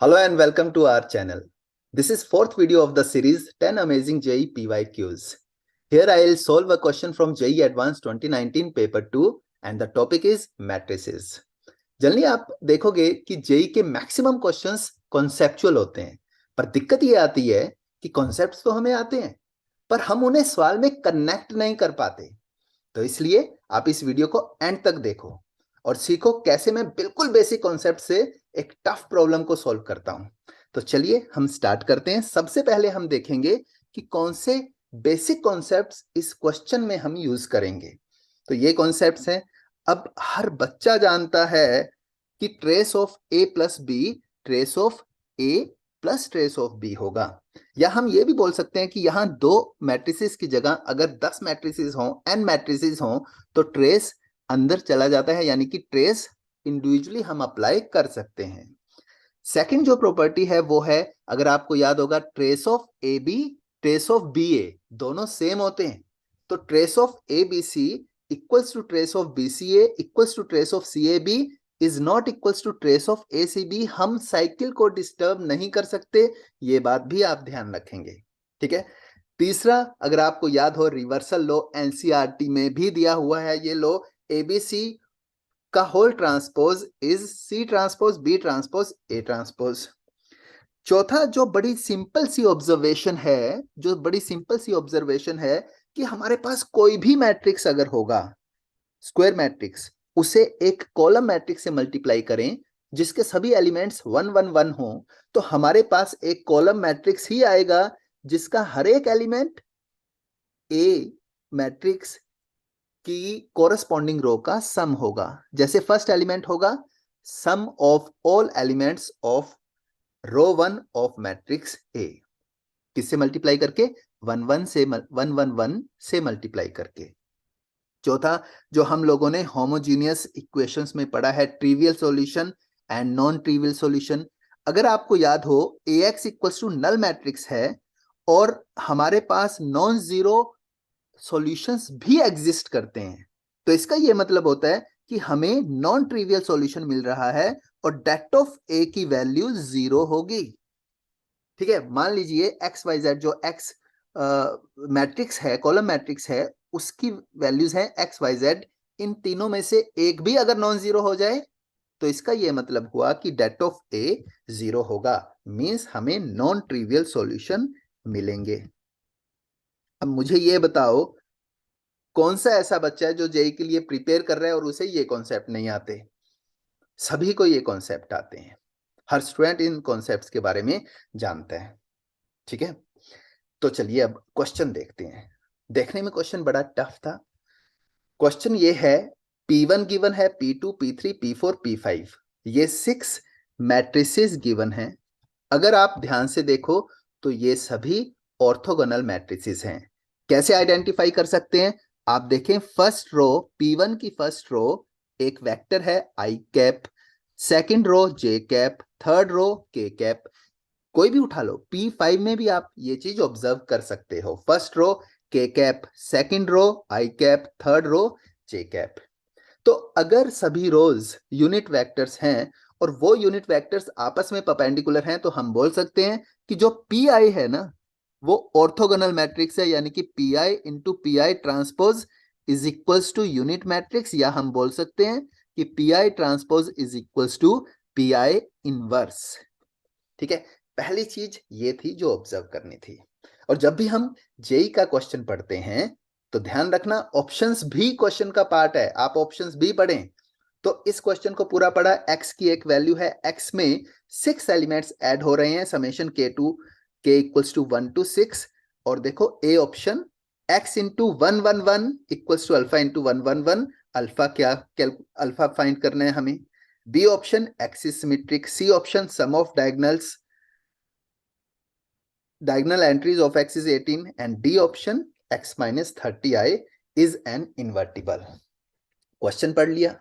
Hello and welcome to our channel. This is fourth video of the series 10 Amazing JEE PYQs. Here I will solve a question from JEE Advanced 2019 paper 2 and the topic is matrices. Generally आप देखोगे कि JEE के maximum questions conceptual होते हैं, पर दिक्कत ये आती है कि कॉन्सेप्ट्स तो हमें आते हैं पर हम उन्हें सवाल में कनेक्ट नहीं कर पाते। तो इसलिए आप इस वीडियो को एंड तक देखो और सीखो कैसे मैं बिल्कुल बेसिक कॉन्सेप्ट से एक टफ प्रॉब्लम को सॉल्व करता हूं। तो चलिए हम स्टार्ट करते हैं। सबसे पहले हम देखेंगे कि कौन से बेसिक कॉन्सेप्ट्स इस क्वेश्चन में हम यूज करेंगे। तो ये कॉन्सेप्ट्स हैं। अब हर बच्चा जानता है कि trace of A plus B trace of A plus trace of B होगा, या हम ये भी बोल सकते हैं कि यहां दो मैट्रिसेस की जगह अगर 10 मैट्रिसेस हों, n मैट्रिसेस हों, तो ट्रेस अंदर चला जाता है, यानी कि ट्रेस इंडिविजुअली हम अप्लाई कर सकते हैं। सेकंड जो प्रॉपर्टी है वो है, अगर आपको याद होगा, trace of A B trace of B A दोनों सेम होते हैं। तो trace of A B C equals to trace of B C A equals to trace of C A B is not equals to trace of A C B. हम cycle को disturb नहीं कर सकते, ये बात भी आप ध्यान रखेंगे। ठीक है। तीसरा, अगर आपको याद हो, रिवर्सल लॉ एनसीईआरटी में भी दिया हुआ है ये लॉ, एबीसी का whole transpose is C transpose B transpose A transpose. चौथा जो बड़ी सिंपल सी ऑब्जर्वेशन है कि हमारे पास कोई भी मैट्रिक्स अगर होगा, स्क्वायर मैट्रिक्स, उसे एक कॉलम मैट्रिक्स से मल्टीप्लाई करें जिसके सभी एलिमेंट्स 1 1 1 हो, तो हमारे पास एक कॉलम मैट्रिक्स ही आएगा जिसका हर एक एलिमेंट ए मैट्रिक्स की कोरस्पॉन्डिंग रो का सम होगा। जैसे फर्स्ट एलिमेंट होगा sum of all elements of row 1 of matrix A, किससे मल्टीप्लाई करके? 1 1 से मल्टीप्लाई करके। चौथा, जो हम लोगों ने होमोजीनियस इक्वेशंस में पढ़ा है, trivial solution and non trivial solution. अगर आपको याद हो, AX equals to null matrix है और हमारे पास नॉन जीरो सॉल्यूशंस भी एग्जिस्ट करते हैं, तो इसका यह मतलब होता है कि हमें नॉन ट्रिवियल सॉल्यूशन मिल रहा है और डेट ऑफ ए की वैल्यू 0 होगी। ठीक है। मान लीजिए एक्स वाई जेड जो एक्स मैट्रिक्स है, कॉलम मैट्रिक्स है, उसकी वैल्यूज है एक्स वाई जेड। इन तीनों में से एक भी अगर नॉन जीरो हो जाए तो इसका यह मतलब हुआ कि डेट ऑफ ए 0 होगा, मींस हमें नॉन ट्रिवियल सॉल्यूशन मिलेंगे। अब मुझे यह बताओ, कौन सा ऐसा बच्चा है जो जेई के लिए प्रिपेयर कर रहा है और उसे ये कॉन्सेप्ट नहीं आते? सभी को ये कॉन्सेप्ट आते हैं, हर स्टूडेंट इन कॉन्सेप्ट्स के बारे में जानता है। ठीक है। तो चलिए अब क्वेश्चन देखते हैं। देखने में क्वेश्चन बड़ा टफ था। क्वेश्चन ये है, P1 गिवन है, P2 P3 P4 P5, ये 6 मैट्रिसेस गिवन हैं। अगर आप ध्यान से देखो तो ये सभी ऑर्थोगोनल मैट्रिसेस हैं। कैसे आइडेंटिफाई कर सकते हैं? आप देखें, फर्स्ट रो P1 की फर्स्ट रो एक वेक्टर है आई कैप, सेकंड रो जे कैप, थर्ड रो के कैप, कोई भी उठा लो। P5 में भी आप ये चीज ऑब्जर्व कर सकते हो, फर्स्ट रो के कैप, सेकंड रो आई कैप, थर्ड रो जे कैप। तो अगर सभी रोज यूनिट वेक्टर्स हैं और वो यूनिट वेक्टर्स आपस में परपेंडिकुलर हैं, तो हम बोल सकते हैं कि जो Pi है ना, वो ऑर्थोगोनल मैट्रिक्स है, यानी कि Pi into Pi transpose is equals to unit matrix, या हम बोल सकते हैं कि Pi transpose is equals to Pi inverse. ठीक है। पहली चीज ये थी जो ऑब्जर्व करनी थी। और जब भी हम जेई का क्वेश्चन पढ़ते हैं तो ध्यान रखना, ऑप्शंस भी क्वेश्चन का पार्ट है, आप ऑप्शंस भी पढ़ें। तो इस क्वेश्चन को पूरा पढ़ा, एक्स की एक वैल्यू है, एक्स में 6 एलिमेंट्स ऐड हो रहे हैं, summation k equals to 1 to 6। और देखो A option, x into 1 1 1 equals to alpha into 1 1 1, alpha alpha find करना है हमें। B option X is symmetric, C option sum of diagonal entries of x is 18, and D option x minus 30i is an invertible। Question पढ़ लिया।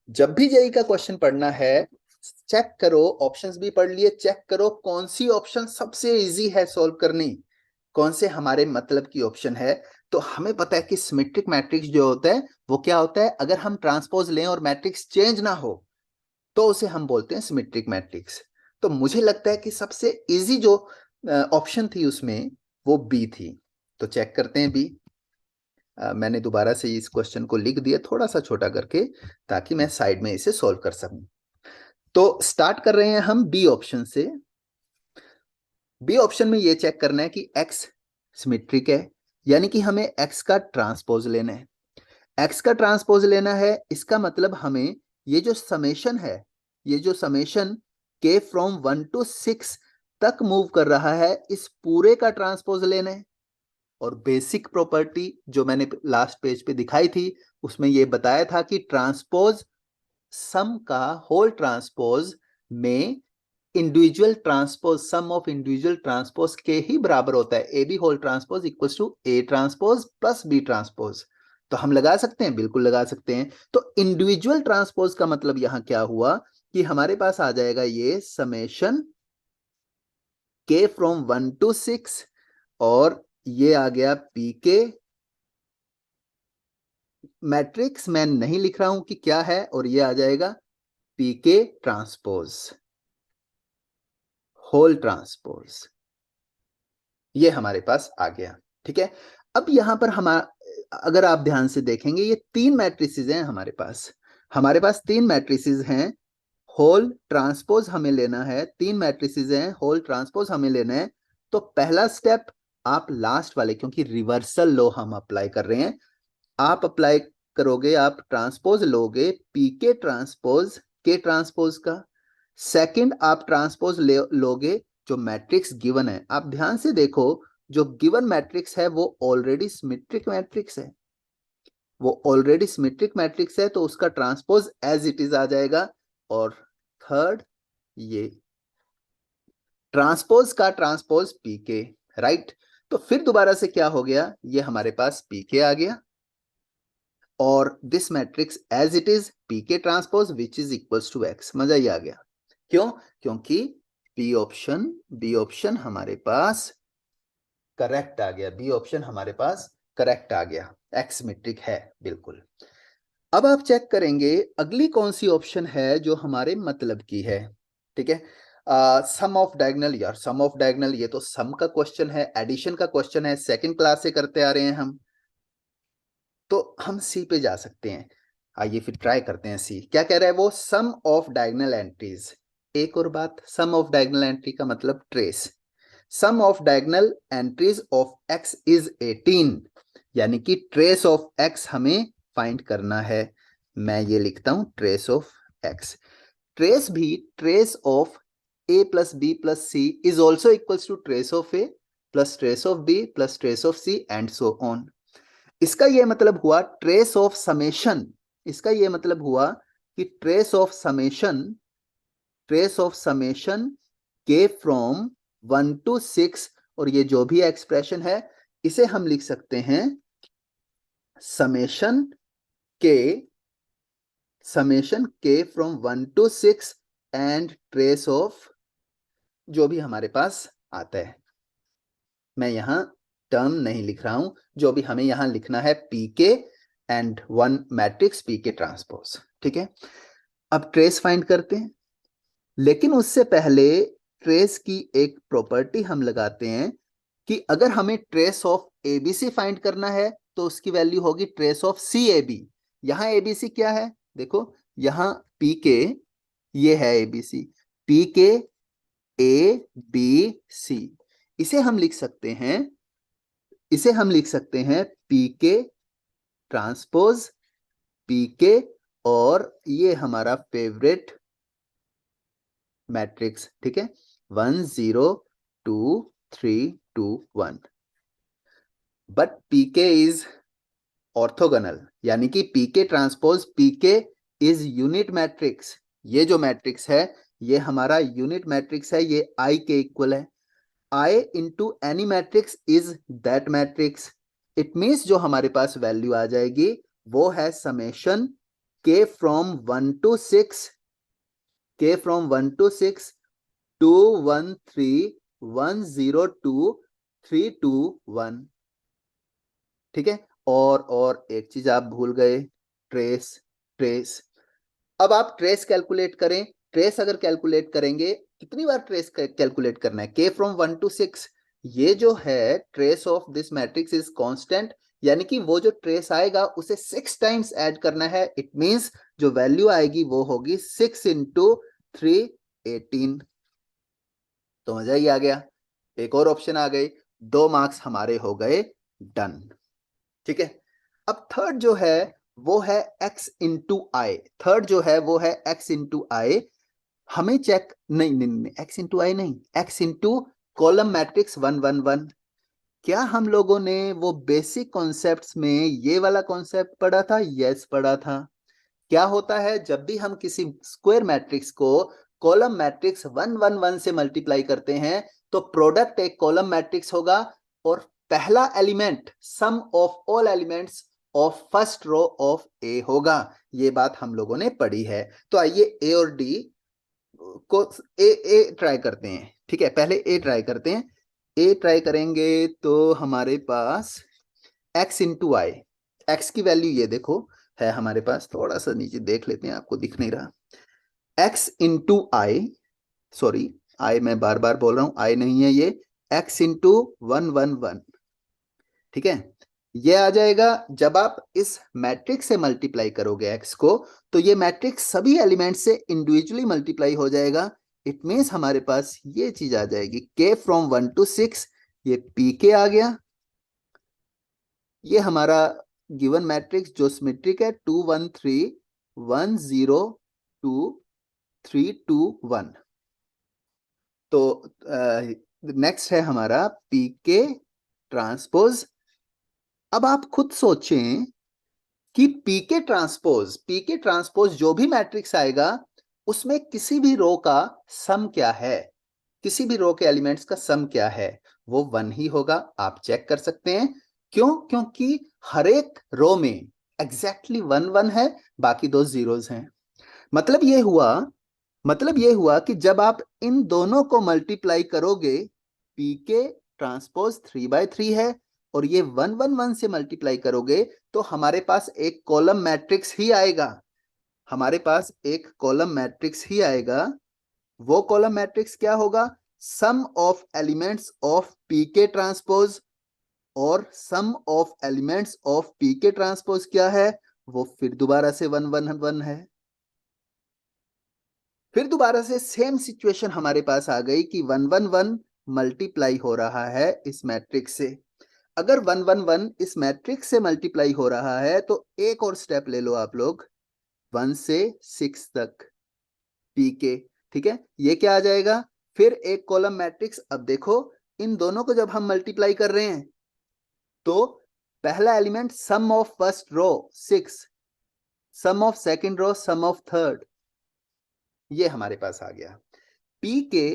जब भी JEE का question पढ़ना है, चेक करो, ऑप्शंस भी पढ़ लिए, चेक करो कौन सी ऑप्शन सबसे इजी है सॉल्व करनी, कौन से हमारे मतलब की ऑप्शन है। तो हमें पता है कि सिमेट्रिक मैट्रिक्स जो होता है वो क्या होता है, अगर हम ट्रांसपोज लें और मैट्रिक्स चेंज ना हो तो उसे हम बोलते हैं सिमेट्रिक मैट्रिक्स। तो मुझे लगता है कि सबसे इजी जो ऑप्शन थी उसमें वो बी थी। तो चेक करते हैं बी। मैंने दोबारा से इस क्वेश्चन को लिख दिया थोड़ा सा छोटा करके, ताकि मैं साइड में इसे सॉल्व कर सकूं। तो स्टार्ट कर रहे हैं हम बी ऑप्शन से। बी ऑप्शन में ये चेक करना है कि एक्स सिमेट्रिक है, यानी कि हमें एक्स का ट्रांसपोज लेना है। एक्स का ट्रांसपोज लेना है, इसका मतलब हमें ये जो समेशन है, ये जो समेशन के फ्रॉम 1 to 6 तक मूव कर रहा है, इस पूरे का ट्रांसपोज लेना है। और बेसिक प्रॉपर्टी जो मैंने लास्ट पेज पे दिखाई थी, उसमें ये बताया था कि ट्रांसपोज सम का होल ट्रांसपोज में individual transpose sum of individual transpose के ही बराबर होता है। A B whole transpose equals to A transpose plus B transpose. तो हम लगा सकते हैं, बिल्कुल लगा सकते हैं। तो इंडिविजुअल ट्रांसपोज का मतलब यहां क्या हुआ कि हमारे पास आ जाएगा ये समेशन के फ्रॉम 1 to 6, और ये आ गया पी के मैट्रिक्स, मैं नहीं लिख रहा हूं कि क्या है, और ये आ जाएगा पी के ट्रांसपोज होल ट्रांसपोज। ये हमारे पास आ गया। ठीक है, अब यहां पर हम अगर आप ध्यान से देखेंगे, ये 3 मैट्रिसेस हैं हमारे पास 3 मैट्रिसेस हैं। होल ट्रांसपोज हमें लेना है, 3 मैट्रिसेस हैं, होल ट्रांसपोज हमें लेना है। तो पहला स्टेप आप लास्ट वाले, क्योंकि रिवर्सल लॉ हम अप्लाई कर रहे हैं, आप अप्लाई करोगे, आप ट्रांसपोज लोगे पीके ट्रांसपोज के ट्रांसपोज का। सेकंड आप ट्रांसपोज लोगे जो मैट्रिक्स गिवन है। आप ध्यान से देखो, जो गिवन मैट्रिक्स है वो ऑलरेडी सिमेट्रिक मैट्रिक्स है, तो उसका ट्रांसपोज एज इट इज आ जाएगा। और थर्ड, ये ट्रांसपोज का ट्रांसपोज पीके, राइट। तो फिर दोबारा से क्या हो गया, ये हमारे पास पीके आ गया, और this matrix as it is PK transpose which is equals to X. मजा ही आ गया। क्यों? क्योंकि बी ऑप्शन हमारे पास करेक्ट आ गया, बी ऑप्शन हमारे पास करेक्ट आ गया, एक्स मेट्रिक है बिल्कुल। अब आप चेक करेंगे अगली कौन सी ऑप्शन है जो हमारे मतलब की है। ठीक है, सम ऑफ डायगोनल, यार सम ऑफ डायगोनल ये तो सम का क्वेश्चन है, एडिशन का क्वेश्चन है, सेकंड क्लास से करते आ रहे हैं हम। तो हम सी पे जा सकते हैं। आइए फिर ट्राई करते हैं सी क्या कह रहा है वो। सम ऑफ डायगोनल एंट्रीज, एक और बात, सम ऑफ डायगोनल एंट्री का मतलब trace. Sum of diagonal entries of X is 18, यानी कि ट्रेस ऑफ एक्स हमें फाइंड करना है। मैं ये लिखता हूं ट्रेस ऑफ एक्स। ट्रेस भी, trace of A plus B plus C is also equals to trace of A plus trace of B plus trace of C and so on. इसका यह मतलब हुआ ट्रेस ऑफ समेशन, इसका यह मतलब हुआ कि ट्रेस ऑफ समेशन के फ्रॉम 1 to 6, और ये जो भी एक्सप्रेशन है इसे हम लिख सकते हैं समेशन के from 1 to 6 and trace of जो भी हमारे पास आता है। मैं यहां टर्म नहीं लिख रहा हूं, जो भी हमें यहां लिखना है PK and one matrix PK transpose. ठीक है, अब ट्रेस फाइंड करते हैं, लेकिन उससे पहले ट्रेस की एक प्रॉपर्टी हम लगाते हैं कि अगर हमें ट्रेस ऑफ एबीसी फाइंड करना है तो उसकी वैल्यू होगी trace of C A B. यहां एबीसी क्या है, देखो यहां पीके, ये है एबीसी, पीके ए बी सी। इसे हम लिख सकते हैं, पीके ट्रांसपोज पीके, और ये हमारा फेवरेट मैट्रिक्स। ठीक है, 1 0 2 3 2 1। बट पीके इज ऑर्थोगोनल, यानी कि PK transpose PK is unit matrix. ये जो मैट्रिक्स है ये हमारा यूनिट मैट्रिक्स है, ये आई के इक्वल है। I into any matrix is that matrix. It means जो हमारे पास वैल्यू आ जाएगी वो है समेशन के फ्रॉम 1 to 6, के फ्रॉम 1 to 6 2 1 3 1 0 2 3 2 1। ठीक है, और एक चीज आप भूल गए, ट्रेस। अब आप ट्रेस कैलकुलेट करें ट्रेस अगर कैलकुलेट करेंगे, कितनी बार ट्रेस कैलकुलेट करना है, k फ्रॉम 1 to 6, ये जो है trace of this matrix is constant, यानी कि वो जो ट्रेस आएगा उसे 6 टाइम्स ऐड करना है। इट मींस जो वैल्यू आएगी वो होगी 6 इंटू 3 18। तो मजा ही आ गया, एक और ऑप्शन आ गई, 2 मार्क्स हमारे हो गए डन। ठीक है, अब थर्ड जो है वो है x इंटू आई, थर्ड जो है वो है x इंटू आई। हमें चेक नहीं नहीं नहीं, x इंटू आई नहीं, x इंटू कॉलम मैट्रिक्स 1 1 1। क्या हम लोगों ने वो बेसिक कॉन्सेप्ट्स में ये वाला कॉन्सेप्ट पढ़ा था? यस पढ़ा था। क्या होता है जब भी हम किसी स्क्वायर मैट्रिक्स को कॉलम मैट्रिक्स 1 1 1 से मल्टीप्लाई करते हैं तो प्रोडक्ट एक कॉलम मैट्रिक्स होगा और पहला element sum of all elements of first row of A होगा। ये बात हम लोगों ने पढ़ी है। तो आइए ए और डी को ए ट्राई करते हैं। ठीक है, पहले ए ट्राई करते हैं। ए ट्राई करेंगे तो हमारे पास x इंटू आई, एक्स की वैल्यू ये देखो है हमारे पास, थोड़ा सा नीचे देख लेते हैं, आपको दिख नहीं रहा। x into I, sorry I मैं बार बार बोल रहा हूं, आई नहीं है ये, x इंटू 1 1 1। ठीक है, ये आ जाएगा जब आप इस मैट्रिक्स से मल्टीप्लाई करोगे x को, तो ये मैट्रिक्स सभी एलिमेंट से इंडिविजुअली मल्टीप्लाई हो जाएगा। इट मींस हमारे पास ये चीज आ जाएगी k फ्रॉम 1 to 6, ये pk आ गया। ये हमारा गिवन मैट्रिक्स जो सिमेट्रिक है 2 1 3 1 0 2 3 2 1। तो नेक्स्ट है हमारा पीके ट्रांसपोज। अब आप खुद सोचें कि पीके ट्रांसपोज जो भी मैट्रिक्स आएगा उसमें किसी भी रो का सम क्या है, किसी भी रो के एलिमेंट्स का सम क्या है, वो 1 ही होगा। आप चेक कर सकते हैं। क्यों? क्योंकि हर एक रो में एग्जैक्टली 1 1 है, बाकी 2 जीरोस हैं। मतलब ये हुआ कि जब आप इन दोनों को मल्टीप्लाई करोगे, पीके ट्रांसपोज 3/3 है और ये 1 1 1 से मल्टीप्लाई करोगे तो हमारे पास एक कॉलम मैट्रिक्स ही आएगा, हमारे पास एक कॉलम मैट्रिक्स ही आएगा। वो कॉलम मैट्रिक्स क्या होगा? Sum of elements of PK transpose, और sum of elements of PK transpose क्या है? वो फिर दोबारा से 1 1 1 है। फिर दोबारा से सेम सिचुएशन हमारे पास आ गई कि 1 1 1 मल्टीप्लाई हो रहा है इस मैट्रिक्स से। अगर 1 1 1 इस मैट्रिक्स से मल्टीप्लाई हो रहा है तो एक और स्टेप ले लो आप लोग, 1 से 6 तक पीके। ठीक है, ये क्या आ जाएगा? फिर एक कॉलम मैट्रिक्स। अब देखो इन दोनों को जब हम मल्टीप्लाई कर रहे हैं तो पहला element sum of first row 6, sum of second row, sum of third, ये हमारे पास आ गया। पी के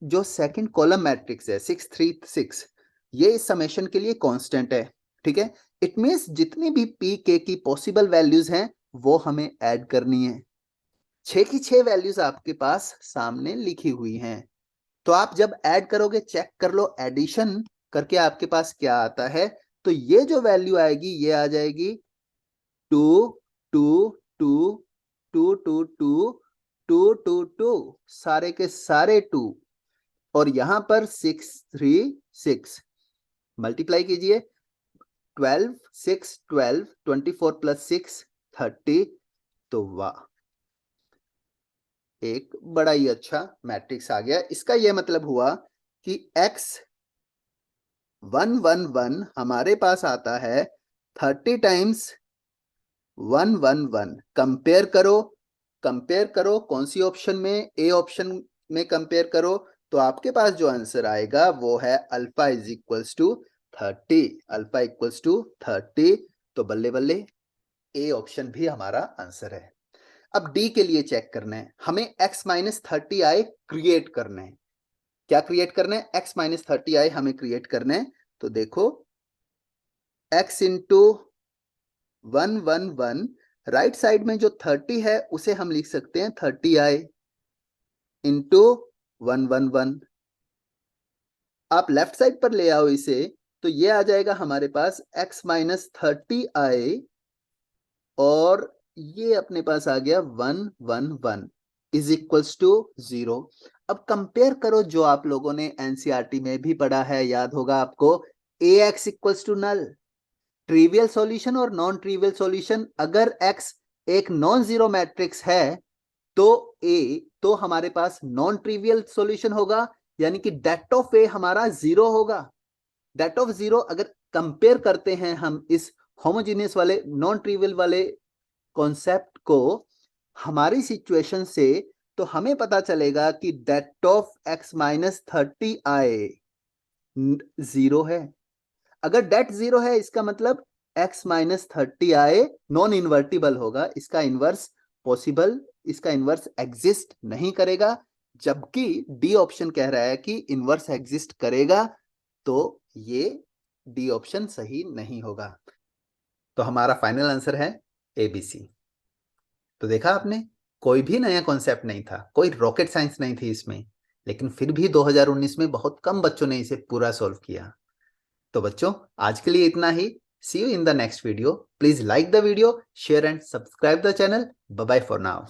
जो सेकंड कॉलम मैट्रिक्स है 6 3 6, ये इस समेशन के लिए कांस्टेंट है। ठीक है, इट मींस जितनी भी पी के की पॉसिबल वैल्यूज हैं वो हमें ऐड करनी है। 6 की 6 वैल्यूज आपके पास सामने लिखी हुई हैं। तो आप जब ऐड करोगे चेक कर लो, एडिशन करके आपके पास क्या आता है। तो ये जो वैल्यू आएगी ये आ जाएगी 2 2 2 2 2 2 2 2 2, सारे के सारे 2, और यहां पर 6 3 6 मल्टीप्लाई कीजिए, 12 6 12 24 प्लस 6 30। तो वाह, एक बड़ा ही अच्छा मैट्रिक्स आ गया। इसका यह मतलब हुआ कि x 1 1 1 हमारे पास आता है 30 टाइम्स 1 1 1। कंपेयर करो कौन सी ऑप्शन में? ए ऑप्शन में कंपेयर करो तो आपके पास जो आंसर आएगा वो है alpha is equals to 30, alpha equals to 30। तो बल्ले बल्ले ए ऑप्शन भी हमारा आंसर है। अब डी के लिए चेक करना है, हमें x माइनस 30i क्रिएट करना है। क्या क्रिएट करना है? x माइनस 30i हमें क्रिएट करना है। तो देखो x इंटू 1 1 1, राइट साइड में जो 30 है उसे हम लिख सकते हैं 30i इंटू 1 1 1। आप लेफ्ट साइड पर ले आओ इसे तो ये आ जाएगा हमारे पास x माइनस 30i और ये अपने पास आ गया 1 1 1। Is equals to 0। अब कंपेयर करो जो आप लोगों ने एनसीईआरटी में भी पढ़ा है, याद होगा आपको, A X equals to null. Trivial solution और नॉन ट्रिवियल सॉल्यूशन, अगर एक्स एक नॉन जीरो मैट्रिक्स है तो ए तो हमारे पास नॉन ट्रिवियल सॉल्यूशन होगा, यानी कि डेट ऑफ ए हमारा 0 होगा। डेट ऑफ 0 अगर कंपेयर करते हैं हम इस होमोजीनियस वाले नॉन ट्रिवियल वाले कॉन्सेप्ट को हमारी सिचुएशन से, तो हमें पता चलेगा कि date of x minus 30i 0 है। अगर डेट 0 है इसका मतलब x minus 30i non invertible होगा, इसका इनवर्स पॉसिबल, इसका इनवर्स एग्जिस्ट नहीं करेगा। जबकि डी ऑप्शन कह रहा है कि इनवर्स एग्जिस्ट करेगा, तो ये डी ऑप्शन सही नहीं होगा। तो हमारा फाइनल आंसर है ABC। तो देखा आपने, कोई भी नया कॉन्सेप्ट नहीं था, कोई रॉकेट साइंस नहीं थी इसमें, लेकिन फिर भी 2019 में बहुत कम बच्चों ने इसे पूरा सॉल्व किया। तो बच्चों, आज के लिए इतना ही। See you in the next video. Please like the video, share and subscribe the channel. Bye bye for now.